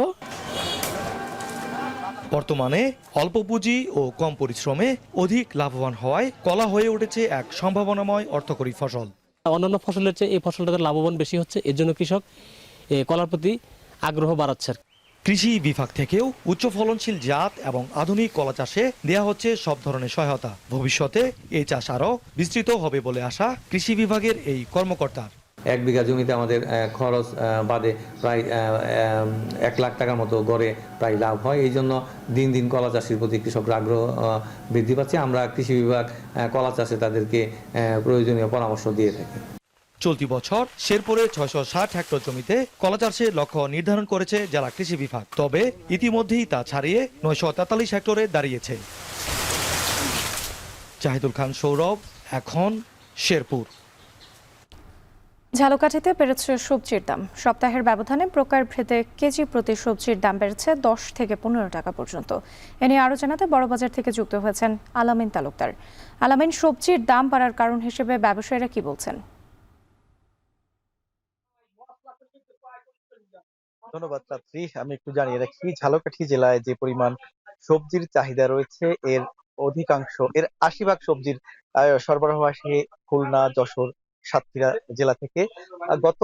বর্তমানে অল্প পুঁজি ও কম পরিশ্রমে অধিক লাভবান হওয়ায় কলা হয়ে উঠেছে এক সম্ভাবনাময় অর্থকরী ফসল। অন্যান্য ফসলের চেয়ে এই ফসলটাতে লাভবান বেশি হচ্ছে, এর জন্য কৃষক কলার প্রতি আগ্রহ বাড়াচ্ছে। কৃষি বিভাগ থেকেও উচ্চ ফলনশীল জাত এবং আধুনিক কলা চাষে দেয়া হচ্ছে সব ধরনের সহায়তা। ভবিষ্যতে এই চাষ আরও বিস্তৃত হবে বলে আশা কৃষি বিভাগের এই কর্মকর্তার। 1 বিঘা জমিতে আমাদের খরচ বাদে প্রায় 1 লাখ টাকার মতো গড়ে প্রায় লাভ হয়। এই জন্য দিন দিন কলা চাষের প্রতি কৃষকরা আগ্রহ বৃদ্ধি পাচ্ছে। আমরা কৃষি বিভাগ কলা চাষে তাদেরকে প্রয়োজনীয় পরামর্শ দিয়ে থাকি। চলতি বছর শেরপুরে 660 হেক্টর জমিতে কলা চাষের লক্ষ্য নির্ধারণ করেছে জেলা কৃষি বিভাগ, তবে ইতিমধ্যেই তা ছাড়িয়ে 943 হেক্টরে দাঁড়িয়েছে। জাহিদুল খান সৌরভ, এখন শেরপুর। ঝালকাঠিতে বেড়েছে সবজির দাম। সপ্তাহের ব্যবধানে প্রকারভেদে কেজি প্রতি সবজির দাম বেড়েছে 10 থেকে 15 টাকা পর্যন্ত। এ নিয়ে আরও জানাতে বড়বাজার থেকে যুক্ত হয়েছেন আলামিন তালুকদার। আলামিন, সবজির দাম বাড়ার কারণ হিসেবে ব্যবসায়ীরা কি বলছেন? ধন্যবাদ ছাত্রী। আমি একটু জানিয়ে রাখি, ঝালকাঠি জেলায় যে পরিমাণ সবজির চাহিদা রয়েছে এর অধিকাংশ, এর 80% সবজির সরবরাহ আসে খুলনা, যশোর, সাতক্ষীরা জেলা থেকে। গত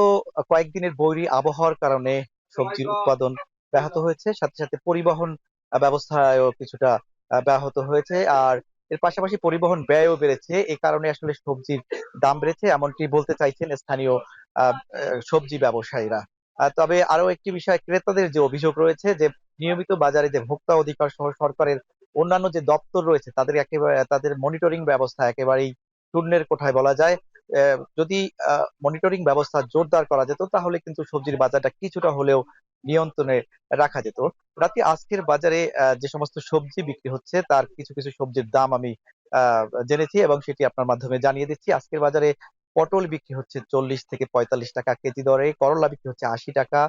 কয়েকদিনের বৈরী আবহাওয়ার কারণে সবজির উৎপাদন ব্যাহত হয়েছে, সাথে সাথে পরিবহন ব্যবস্থায়ও কিছুটা ব্যাহত হয়েছে। আর এর পাশাপাশি পরিবহন ব্যয়ও বেড়েছে। এই কারণে আসলে সবজির দাম বেড়েছে, এমনটি বলতে চাইছেন স্থানীয় সবজি ব্যবসায়ীরা। তবে আরো একটি বিষয়, ক্রেতাদের যে অভিযোগ রয়েছে যে নিয়মিত বাজারে যে ভোক্তা অধিকার সহ সরকারের অন্যান্য যে দপ্তর রয়েছে তাদের মনিটরিং ব্যবস্থা একেবারেই শূন্যের কোঠায় বলা যায়। যদি মনিটরিং ব্যবস্থা জোরদার করা যেত তাহলে কিন্তু সবজির বাজারটা কিছুটা হলেও নিয়ন্ত্রণে রাখা যেত। রাতে আজকের বাজারে যে সমস্ত সবজি বিক্রি হচ্ছে তার কিছু কিছু সবজির দাম আমি জেনেছি এবং সেটি আপনার মাধ্যমে জানিয়ে দিচ্ছি। আজকের বাজারে পটল বিক্রি হচ্ছে 40 থেকে 45 টাকা কেজি দরে, করলা বিক্রি হচ্ছে 80 টাকা,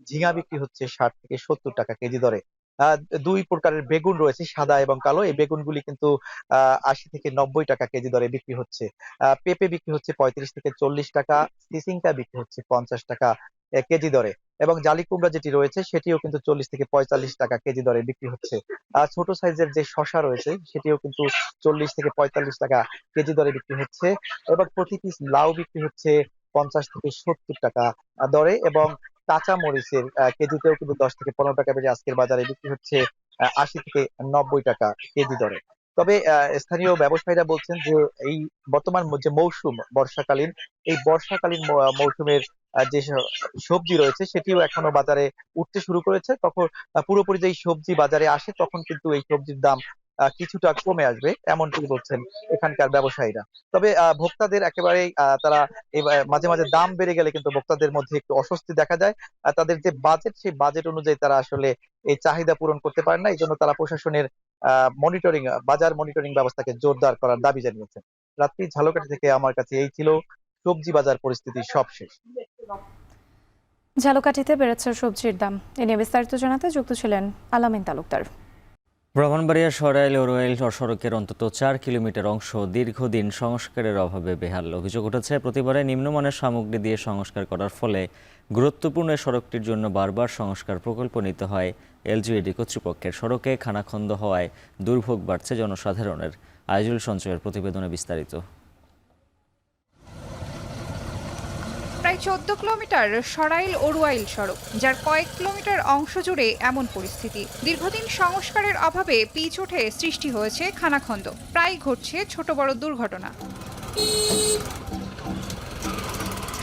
ঝিঙা বিক্রি হচ্ছে 60 থেকে 70 টাকা কেজি দরে। দুই প্রকারের বেগুন রয়েছে, সাদা এবং কালো। এই বেগুনগুলি কিন্তু 80 থেকে 90 টাকা কেজি দরে বিক্রি হচ্ছে। পেঁপে বিক্রি হচ্ছে 35 থেকে 40 টাকা, সিসিঙ্কা বিক্রি হচ্ছে 50 টাকা কেজি দরে, এবং জালি কুমড়া যেটি রয়েছে সেটিও কিন্তু 40 থেকে 45 টাকা কেজি দরে বিক্রি হচ্ছে। ছোট সাইজের যে শসা রয়েছে সেটিও কিন্তু 40 থেকে 45 টাকা কেজি দরে বিক্রি হচ্ছে, এবং প্রতি পিস লাউ বিক্রি হচ্ছে 50 থেকে 70 টাকা দরে, এবং কাঁচা মরিচের কেজিতেও কিন্তু 10 থেকে 15 টাকা বেড়ে আজকের বাজারে বিক্রি হচ্ছে 80 থেকে 90 টাকা কেজি দরে। তবে স্থানীয় ব্যবসায়ীরা বলছেন যে এই বর্তমান যে মৌসুম বর্ষাকালীন, এই বর্ষাকালীন মৌসুমের যে সবজি রয়েছে সেটিও এখনো বাজারে উঠতে শুরু করেছে। তখন পুরোপুরি যেই সবজি বাজারে আসে তখন কিন্তু এই সবজির দাম কিছুটা কমে আসবে, এমনটি বলছেন এখানকার ব্যবসায়ীরা। তবে ভোক্তাদের একেবারেই তারা মাঝে মাঝে দাম বেড়ে গেলে কিন্তু ভোক্তাদের মধ্যে একটু অস্বস্তি দেখা যায়। তাদের যে বাজেট, সেই বাজেট অনুযায়ী তারা আসলে এই চাহিদা পূরণ করতে পারে না। এই জন্য তারা প্রশাসনের মনিটরিং, বাজার মনিটরিং ব্যবস্থাকে জোরদার করার দাবি জানিয়েছেন। রাত্রি ঝালকাঠি থেকে আমার কাছে এই ছিল সবজি বাজার পরিস্থিতি সবশেষ। ঝালকাঠিতে বেড়েছে সবজির দাম। এ নিয়ে বিস্তারিত জানাতে যুক্ত ছিলেন আলামিন তালুকদার। ব্রাহ্মণবাড়িয়া সরাইল ওরোয়াইল সড়কের অন্তত 4 কিলোমিটার অংশ দীর্ঘদিন সংস্কারের অভাবে বেহাল। অভিযোগ উঠেছে প্রতিবারে নিম্নমানের সামগ্রী দিয়ে সংস্কার করার ফলে গুরুত্বপূর্ণ সড়কটির জন্য বারবার সংস্কার প্রকল্প নিতে হয় এলজিইডি কর্তৃপক্ষের। সড়কে খানাখন্দ হওয়ায় দুর্ভোগ বাড়ছে জনসাধারণের। আইজুল সঞ্চয়ের প্রতিবেদনে বিস্তারিত। প্রায় 14 কিলোমিটার সরাইল ওরোয়াইল সড়ক, যার কয়েক কিলোমিটার অংশ জুড়ে এমন পরিস্থিতি। দীর্ঘদিন সংস্কারের অভাবে পিচ উঠে সৃষ্টি হয়েছে খানাখন্দ, প্রায় ঘটছে ছোট বড় দুর্ঘটনা।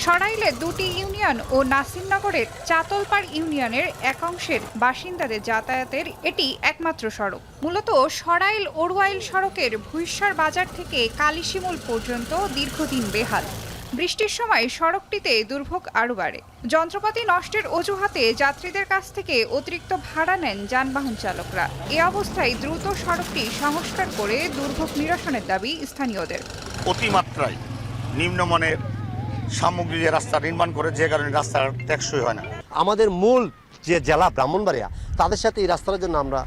সরাইলের 2টি ইউনিয়ন ও নাসিরনগরের চাতলপাড় ইউনিয়নের একাংশের বাসিন্দাদের যাতায়াতের এটি একমাত্র সড়ক। মূলত সরাইল ওরোয়াইল সড়কের ভুইসার বাজার থেকে কালিশিমুল পর্যন্ত দীর্ঘদিন বেহাল। বৃষ্টির সময় সড়কটিতে দুর্ভোগ আরও বাড়ে। যন্ত্রপাতি নষ্টের অজুহাতে যাত্রীদের কাছ থেকে অতিরিক্ত ভাড়া নেন যানবাহন চালকরা। এ অবস্থায় দ্রুত সড়কটি সংস্কার করে দুর্ভোগ নিরসনের দাবি স্থানীয়দের। অতিমাত্রায় নিম্নমানের সামগ্রী যে রাস্তা নির্মাণ করে, যে কারণে রাস্তার টেকসই হয় না। আমাদের মূল যে জেলা ব্রাহ্মণবাড়িয়া, তাদের সাথে এই রাস্তার জন্য আমরা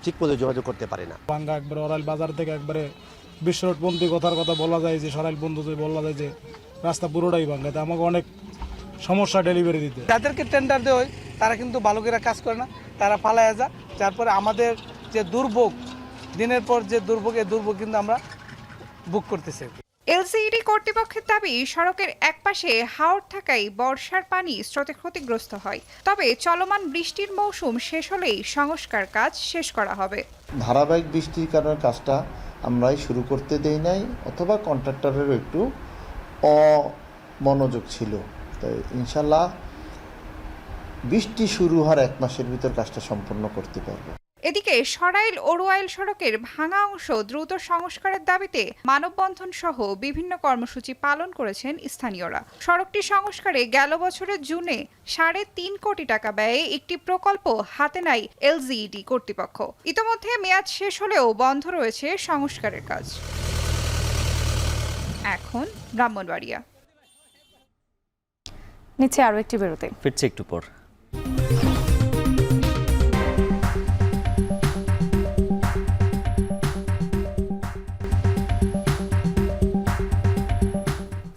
ঠিক মতো যোগাযোগ করতে পারি না। ভাঙ্গা একবারে ওরাইল বাজার থেকে একবারে বিশ্ব রোডবন্দি কথার কথা বলা যায় যে সরাইল বন্ধু বলা যায় যে রাস্তা পুরোটাই ভাঙ্গা। আমাকে অনেক সমস্যা ডেলিভারি দিতে। যাদেরকে টেন্ডার দেওয়া হয় তারা কিন্তু ভালো করে কাজ করে না, তারা পালায় যায়। তারপরে আমাদের যে দুর্ভোগ, দিনের পর যে দুর্ভোগ, এই দুর্ভোগ কিন্তু আমরা বুক করতেছি। এলজিইডি কর্তৃপক্ষের দাবি, সড়কের একপাশে হাওর থাকায় বর্ষার পানি স্রোতে ক্ষতিগ্রস্ত হয়। তবে চলমান বৃষ্টির মৌসুম শেষ হলেই সংস্কার কাজ শেষ করা হবে। ধারাবাহিক বৃষ্টির কারণে কাজটা আমরাই শুরু করতে দেই নাই, অথবা কন্ট্রাক্টরেরও একটু অমনোযোগ ছিল। তাই ইনশাল্লাহ বৃষ্টি শুরু হওয়ার 1 মাসের ভিতর কাজটা সম্পন্ন করতে পারবো। এদিকে সরাইল ওরোয়াইল সড়কের ভাঙা অংশ দ্রুত সংস্কারের দাবিতে মানববন্ধন সহ বিভিন্ন কর্মসূচি পালন করেছেন স্থানীয়রা। সড়কটি সংস্কারে গেল বছরের জুনে 3.5 কোটি টাকা ব্যয়ে একটি প্রকল্প হাতে নেয় এলজিইডি কর্তৃপক্ষ। ইতোমধ্যে মেয়াদ শেষ হলেও বন্ধ রয়েছে সংস্কারের কাজ। এখন ব্রাহ্মণবাড়িয়া নিচে আরো একটি বিরতি, ফিরছে একটু পর।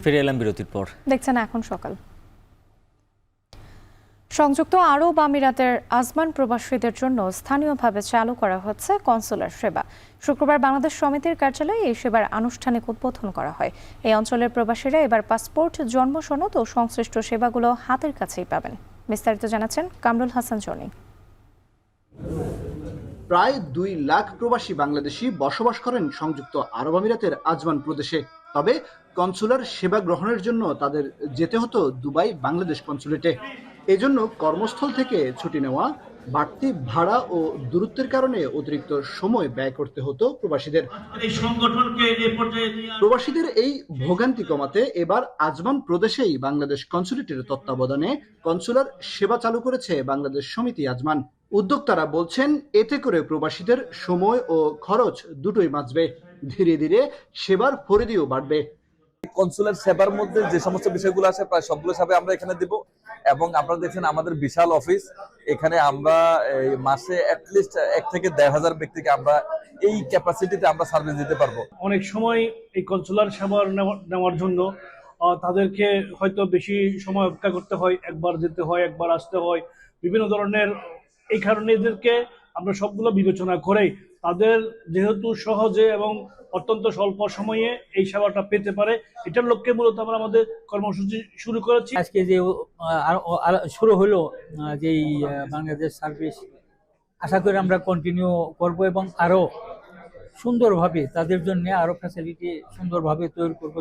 ফিরে এলাম বিরতির পর। দেখছেন এখন সকাল। সংযুক্ত আরব আমিরাতের আজমান প্রবাসীদের জন্য স্থানীয়ভাবে চালু করা হচ্ছে কনসুলার সেবা। শুক্রবার বাংলাদেশ সমিতির কার্যালয়ে এই সেবার আনুষ্ঠানিক উদ্বোধন করা হয়। এই অঞ্চলের প্রবাসীরা এবার পাসপোর্ট, জন্ম সনদ ও সংশ্লিষ্ট সেবাগুলো হাতের কাছেই পাবেন। বিস্তারিত জানাচ্ছেন কামরুল হাসান জনি। প্রায় 2 লাখ প্রবাসী বাংলাদেশি বসবাস করেন সংযুক্ত আরব আমিরাতের আজমান প্রদেশে। তবে কনসুলার সেবা গ্রহণের জন্য তাদের যেতে হতো দুবাই বাংলাদেশ কনসুলেটে। এজন্য কর্মস্থল থেকে ছুটি নেওয়া, বাড়তি ভাড়া ও দূরত্বের কারণে অতিরিক্ত সময় ব্যয় করতে হতো প্রবাসীদের। প্রবাসীদের এই ভোগান্তি কমাতে এবার আজমান প্রদেশেই বাংলাদেশ কনসুলেটের তত্ত্বাবধানে কনসুলার সেবা চালু করেছে বাংলাদেশ সমিতি আজমান। উদ্যোক্তারা বলছেন, এতে করে প্রবাসীদের সময় ও খরচ দুটোই বাঁচবে। ধীরে ধীরে সেবার পরিধিও বাড়বে। কনসুলার সেবার মধ্যে যে সমস্ত বিষয়গুলো আছে প্রায় সবগুলো সেবা আমরা এখানে দিব। এবং আপনারা দেখছেন আমাদের বিশাল অফিস, এখানে আমরা মাসে অ্যাটলিস্ট 1 থেকে 1,500 ব্যক্তিকে আমরা এই ক্যাপাসিটিতে আমরা সার্ভিস দিতে পারবো। অনেক সময় এই কনসুলার সেবা নেওয়ার জন্য তাদেরকে হয়তো বেশি সময় অপেক্ষা করতে হয়, একবার যেতে হয়, একবার আসতে হয়, বিভিন্ন ধরনের। এই কারণে এদেরকে আমরা সবগুলো বিবেচনা করে তাদের যেহেতু সহজে এবং অত্যন্ত স্বল্প সময়ে এই সেবাটা পেতে পারে, এটার লক্ষ্যে মূলত আমরা আমাদের কর্মসূচি শুরু করেছি। আজকে যে শুরু হলো যে বাংলাদেশ সার্ভিস, আশা করি আমরা কন্টিনিউ করব এবং আরো সুন্দরভাবে তাদের জন্য আরো ফ্যাসিলিটি সুন্দরভাবে তৈরি করব।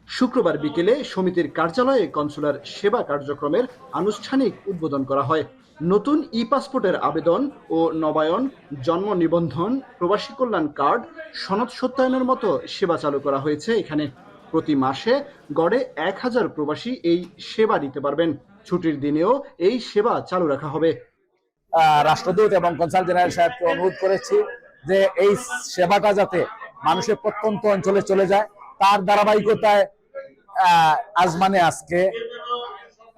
শুক্রবার বিকেলে সমিতির কার্যালয়ে কনসুলার সেবা কার্যক্রমের আনুষ্ঠানিক উদ্বোধন করা হয়। নতুন ই পাসপোর্টের আবেদন ও নবায়ন, জন্ম নিবন্ধন, প্রবাসী কল্যাণ কার্ড, সনদ সত্যায়নের মতো সেবা চালু করা হয়েছে এখানে। প্রতি মাসে গড়ে 1000 প্রবাসী এই সেবা নিতে পারবেন। ছুটির দিনেও এই সেবা চালু রাখা হবে। রাষ্ট্রদূত এবং কনসাল জেনারেল সাহেবকে অনুরোধ করেছি যে এই সেবাটা যাতে মানুষের প্রত্যন্ত অঞ্চলে চলে যায়, তার ধারাবাহিকতায় আজমানে আজকে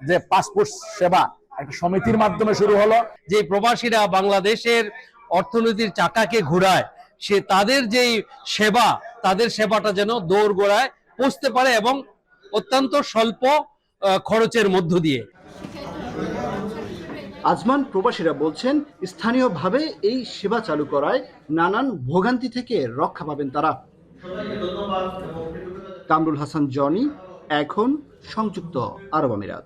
যে পাসপোর্ট সেবা একটা সমিতির মাধ্যমে শুরু হলো। যে প্রবাসীরা বাংলাদেশের অর্থনীতির চাকাকে ঘোরায়, সে তাদের যেই সেবা, তাদের সেবাটা যেন দোরগোড়ায় পৌঁছতে পারে এবং অত্যন্ত স্বল্প খরচের মধ্য দিয়ে। আজমান প্রবাসীরা বলছেন, স্থানীয়ভাবে এই সেবা চালু করায় নানান ভোগান্তি থেকে রক্ষা পাবেন তারা। কামরুল হাসান জনি, এখন সংযুক্ত আরব আমিরাত।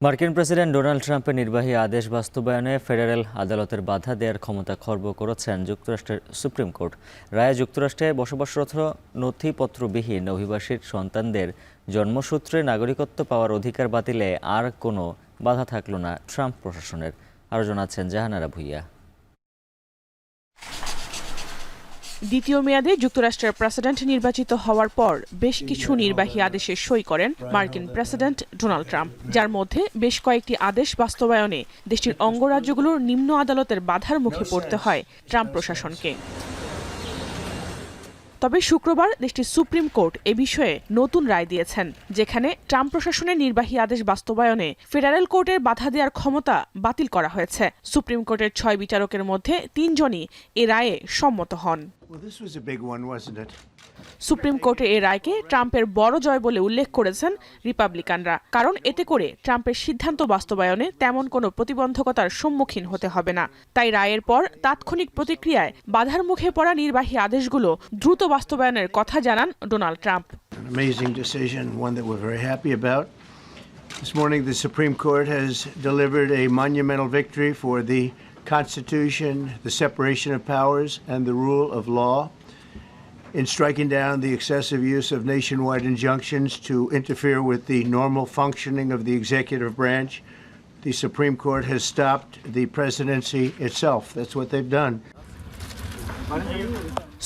মার্কিন প্রেসিডেন্ট ডোনাল্ড ট্রাম্পের নির্বাহী আদেশ বাস্তবায়নে ফেডারেল আদালতের বাধা দেওয়ার ক্ষমতা খর্ব করেছেন যুক্তরাষ্ট্রের সুপ্রিম কোর্ট। রায়ে যুক্তরাষ্ট্রে বসবাসরত নথিপত্রবিহীন অভিবাসীর সন্তানদের জন্মসূত্রে নাগরিকত্ব পাওয়ার অধিকার বাতিলে আর কোনো বাধা থাকল না ট্রাম্প প্রশাসনের। আরও জানাচ্ছেন জাহানারা ভুইয়া। দ্বিতীয় মেয়াদে যুক্তরাষ্ট্রের প্রেসিডেন্ট নির্বাচিত হওয়ার পর বেশ কিছু নির্বাহী আদেশে সই করেন মার্কিন প্রেসিডেন্ট ডোনাল্ড ট্রাম্প, যার মধ্যে বেশ কয়েকটি আদেশ বাস্তবায়নে দেশটির অঙ্গরাজ্যগুলোর নিম্ন আদালতের বাধার মুখে পড়তে হয় ট্রাম্প প্রশাসনকে। তবে শুক্রবার দেশটির সুপ্রিম কোর্ট এ বিষয়ে নতুন রায় দিয়েছেন, যেখানে ট্রাম্প প্রশাসনের নির্বাহী আদেশ বাস্তবায়নে ফেডারেল কোর্টের বাধা দেওয়ার ক্ষমতা বাতিল করা হয়েছে। সুপ্রিম কোর্টের 6 বিচারকের মধ্যে 3 জনই এ রায়ে সম্মত হন। সুপ্রিম কোর্টের এই রায়কে ট্রাম্পের বড় জয় বলে উল্লেখ করেছেন রিপাবলিকানরা, কারণ এতে করে ট্রাম্পের সিদ্ধান্ত বাস্তবায়নে তেমন কোনো প্রতিবন্ধকতার সম্মুখীন হতে হবে না। তাই রায়ের পর তাৎক্ষণিক প্রতিক্রিয়ায় বাধার মুখে পড়া নির্বাহী আদেশগুলো দ্রুত বাস্তবায়নের কথা জানান Donald Trump. This morning, the Supreme Court has delivered a monumental victory for the Constitution, the separation of powers, and the rule of law. In striking down the excessive use of nationwide injunctions to interfere with the normal functioning of the executive branch, the Supreme Court has stopped the presidency itself. That's what they've done.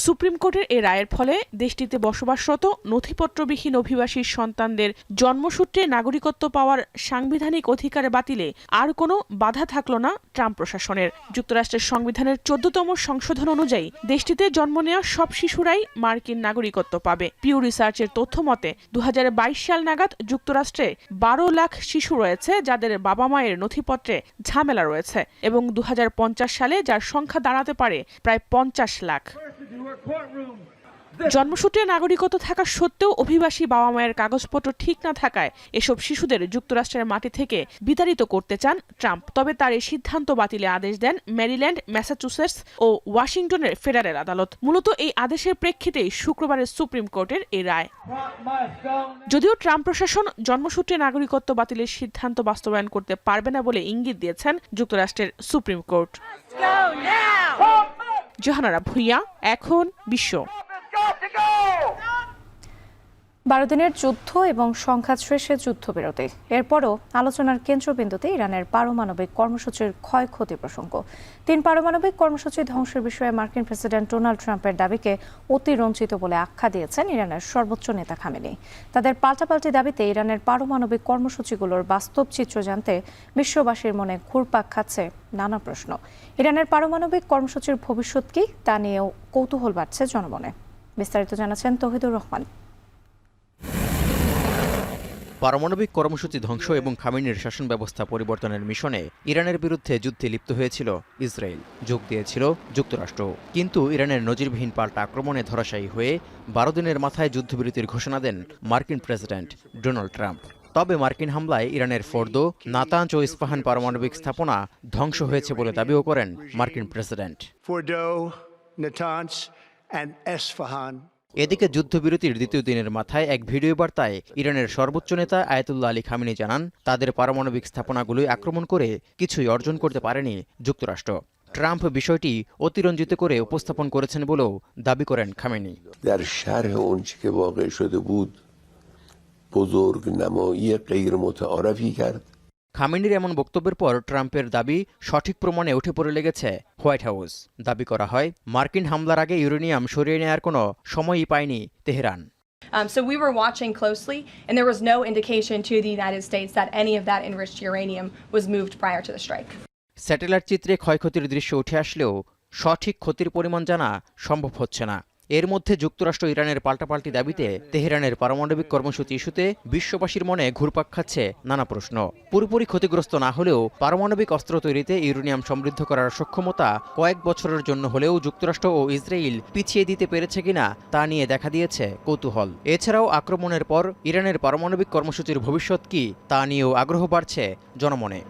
Supreme কোর্টের এ রায়ের ফলে দেশটিতে বসবাসরত নথিপত্রবিহীন অভিবাসীর সন্তানদের জন্মসূত্রে নাগরিকত্ব পাওয়ার সাংবিধানিক অধিকার বাতিলে আর কোনো বাধা থাকল না ট্রাম্প প্রশাসনের। যুক্তরাষ্ট্রের সংবিধানের 14তম সংশোধন অনুযায়ী দেশটিতে জন্ম নেওয়া সব শিশুরাই মার্কিন নাগরিকত্ব পাবে। পিউ রিসার্চের তথ্য মতে 2022 সাল নাগাদ যুক্তরাষ্ট্রে 12 লাখ শিশু রয়েছে যাদের বাবা মায়ের নথিপত্রে ঝামেলা রয়েছে, এবং 2050 সালে যার সংখ্যা দাঁড়াতে পারে প্রায় 50 লাখ। জন্মসূত্রে নাগরিকত্ব থাকা সত্ত্বেও অভিবাসী বাবা মায়ের কাগজপত্র ঠিক না থাকায় এসব শিশুদের যুক্তরাষ্ট্রের মাটি থেকে বিতাড়িত করতে চান ট্রাম্প। তবে তার এই সিদ্ধান্ত বাতিলে আদেশ দেন ম্যারিল্যান্ড, ম্যাসাচুসেটস ও ওয়াশিংটনের ফেডারেল আদালত। মূলত এই আদেশের প্রেক্ষিতেই শুক্রবারের সুপ্রিম কোর্টের এই রায়। যদিও ট্রাম্প প্রশাসন জন্মসূত্রে নাগরিকত্ব বাতিলের সিদ্ধান্ত বাস্তবায়ন করতে পারবে না বলে ইঙ্গিত দিয়েছেন যুক্তরাষ্ট্রের সুপ্রিম কোর্ট। জাহানারা ভুইয়া, এখন বিশ্ব। 12 দিনের যুদ্ধ এবং সংঘাত শেষে যুদ্ধবিরতি, এরপরও আলোচনার কেন্দ্রবিন্দুতে ইরানের পারমাণবিক কর্মসূচির ক্ষয়ক্ষতি প্রসঙ্গ। 3 পারমাণবিক কর্মসূচি ধ্বংসের বিষয়ে মার্কিন প্রেসিডেন্ট ডোনাল্ড ট্রাম্পের দাবিকে অতিরঞ্জিত বলে আখ্যা দিয়েছেন ইরানের সর্বোচ্চ নেতা খামেনি। তাদের পাল্টাপাল্টি দাবিতে ইরানের পারমাণবিক কর্মসূচিগুলোর বাস্তব চিত্র জানতে বিশ্ববাসীর মনে ঘুরপাক খাচ্ছে নানা প্রশ্ন। ইরানের পারমাণবিক কর্মসূচির ভবিষ্যৎ কি তা নিয়েও কৌতূহল বাড়ছে জনমনে। বিস্তারিত জানাচ্ছেন তৌহিদুর রহমান। পারমাণবিক কর্মসূচি ধ্বংস এবং খামেনির শাসন ব্যবস্থা পরিবর্তনের মিশনে ইরানের বিরুদ্ধে যুদ্ধে লিপ্ত হয়েছিল ইসরায়েল, যোগ দিয়েছিল যুক্তরাষ্ট্র। কিন্তু ইরানের নজিরবিহীন পাল্টা আক্রমণে ধরাশায়ী হয়ে 12 দিনের মাথায় যুদ্ধবিরতির ঘোষণা দেন মার্কিন প্রেসিডেন্ট ডোনাল্ড ট্রাম্প। তবে মার্কিন হামলায় ইরানের ফোর্দো, নাতাঞ্জ ও ইস্পাহান পারমাণবিক স্থাপনা ধ্বংস হয়েছে বলে দাবিও করেন মার্কিন প্রেসিডেন্ট। এদিকে যুদ্ধবিরতির দ্বিতীয় দিনের মাথায় এক ভিডিও বার্তায় ইরানের সর্বোচ্চ নেতা আয়াতুল্লাহ আলী খামেনি জানান, তাদের পারমাণবিক স্থাপনাগুলোই আক্রমণ করে কিছুই অর্জন করতে পারেনি যুক্তরাষ্ট্র। ট্রাম্প বিষয়টি অতিরঞ্জিত করে উপস্থাপন করেছেন বলেও দাবি করেন খামেনি। در شرح اونچه که واقع شده بود بزرگ نمایی غیر متعارفی کرد. খামেনির এমন বক্তব্যের পর ট্রাম্পের দাবি সঠিক প্রমাণে উঠে পড়ে লেগেছে হোয়াইট হাউস। দাবি করা হয় মার্কিন হামলার আগে ইউরেনিয়াম সরিয়ে নেওয়ার কোনো সময়ই পায়নি Tehran. So we were watching closely, and there was no indication to the United States that any of that enriched uranium was moved prior to the strike. Satellite চিত্রে ক্ষয়ক্ষতির দৃশ্য উঠে আসলেও সঠিক ক্ষতির পরিমাণ জানা সম্ভব হচ্ছে না। এর মধ্যে যুক্তরাষ্ট্র ইরানের পাল্টাপাল্টি দাবিতে তেহরানের পারমাণবিক কর্মসূচি ইস্যুতে বিশ্ববাসীর মনে ঘুরপাক খাচ্ছে নানা প্রশ্ন। পুরোপুরি ক্ষতিগ্রস্ত না হলেও পারমাণবিক অস্ত্র তৈরিতে ইউরেনিয়াম সমৃদ্ধ করার সক্ষমতা কয়েক বছরের জন্য হলেও যুক্তরাষ্ট্র ও ইসরায়েল পিছিয়ে দিতে পেরেছে কিনা তা নিয়ে দেখা দিয়েছে কৌতূহল। এছাড়াও আক্রমণের পর ইরানের পারমাণবিক কর্মসূচির ভবিষ্যৎ কি তা নিয়েও আগ্রহ বাড়ছে জনমনে।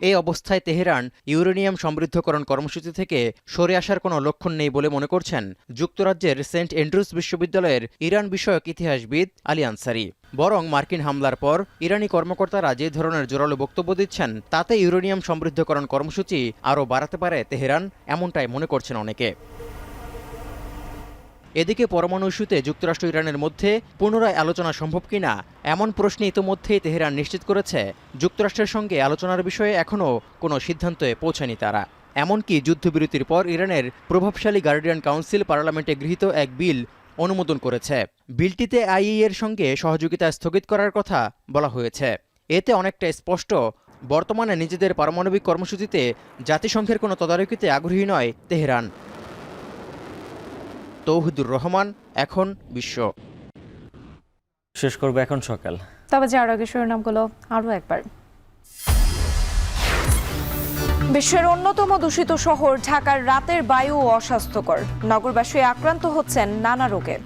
এই অবস্থায় তেহরান ইউরেনিয়াম সমৃদ্ধকরণ কর্মসূচি থেকে সরে আসার কোনো লক্ষণ নেই বলে মনে করছেন যুক্তরাজ্যের সেন্ট অ্যান্ড্রুজ বিশ্ববিদ্যালয়ের ইরান বিষয়ক ইতিহাসবিদ আলী আনসারি। বরং মার্কিন হামলার পর ইরানি কর্মকর্তারা যে ধরনের জোরালো বক্তব্য দিচ্ছেন তাতে ইউরেনিয়াম সমৃদ্ধকরণ কর্মসূচি আরও বাড়াতে পারে তেহরান, এমনটাই মনে করছেন অনেকে। এদিকে পরমাণু ইস্যুতে যুক্তরাষ্ট্র ইরানের মধ্যে পুনরায় আলোচনা সম্ভব কিনা এমন প্রশ্নে ইতোমধ্যেই তেহরান নিশ্চিত করেছে যুক্তরাষ্ট্রের সঙ্গে আলোচনার বিষয়ে এখনও কোনো সিদ্ধান্তে পৌঁছায়নি তারা। এমনকি যুদ্ধবিরতির পর ইরানের প্রভাবশালী গার্ডিয়ান কাউন্সিল পার্লামেন্টে গৃহীত এক বিল অনুমোদন করেছে। বিলটিতে আইএইএর সঙ্গে সহযোগিতা স্থগিত করার কথা বলা হয়েছে। এতে অনেকটা স্পষ্ট বর্তমানে নিজেদের পারমাণবিক কর্মসূচিতে জাতিসংঘের কোনো তদারকিতে আগ্রহী নয় তেহরান। তৌহিদুর রহমান, এখন বিশ্ব। শেষ করব এখন সকাল। তবে যার আগে শিরোনামগুলো আরও একবার। বিশ্বের অন্যতম দূষিত শহর ঢাকার রাতের বায়ু অস্বাস্থ্যকর, নগরবাসী আক্রান্ত হচ্ছেন নানা রোগে।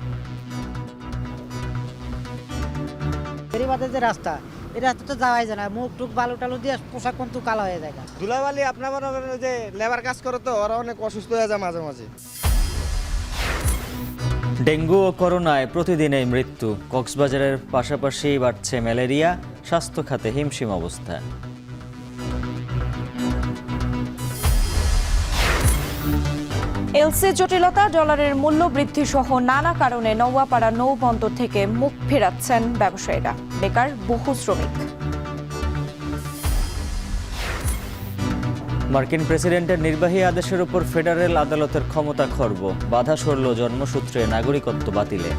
যে রাস্তা এই রাস্তা তো যাওয়াই যায় না, মুখ টুক বালু টালু দিয়ে পোশাক কিন্তু কালো হয়ে যায়। ধুলাবালি আপনার মনে করেন যে লেবার কাজ করে তো ওরা অনেক অসুস্থ হয়ে যায় মাঝে মাঝে। ডেঙ্গু ও করোনায় প্রতিদিনই মৃত্যু, কক্সবাজারের পাশাপাশি বাড়ছে ম্যালেরিয়া, স্বাস্থ্য খাতে হিমশিম অবস্থা। এলসি জটিলতা, ডলারের মূল্য বৃদ্ধি সহ নানা কারণে নওয়াপাড়া নৌবন্দর থেকে মুখ ফেরাচ্ছেন ব্যবসায়ীরা, বেকার বহু শ্রমিক। মার্কিন প্রেসিডেন্টের নির্বাহী আদেশের উপর ফেডারেল আদালতের ক্ষমতা খর্ব, বাধা সরল জন্মসূত্রে নাগরিকত্ব বাতিলে।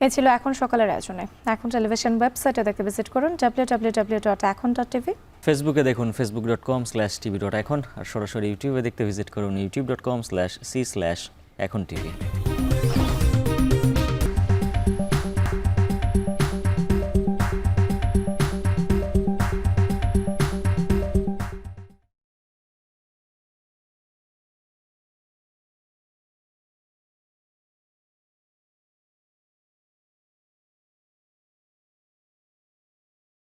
এ ছিল এখন সকালের আয়োজনে। এখন টেলিভিশন ওয়েবসাইটে দেখতে ভিজিট করুন www.ekhon.tv। ফেসবুকে দেখুন facebook.com/tv.ekhon, আর সরাসরি ইউটিউবে দেখতে ভিজিট করুন youtube.com/c/ekhon tv।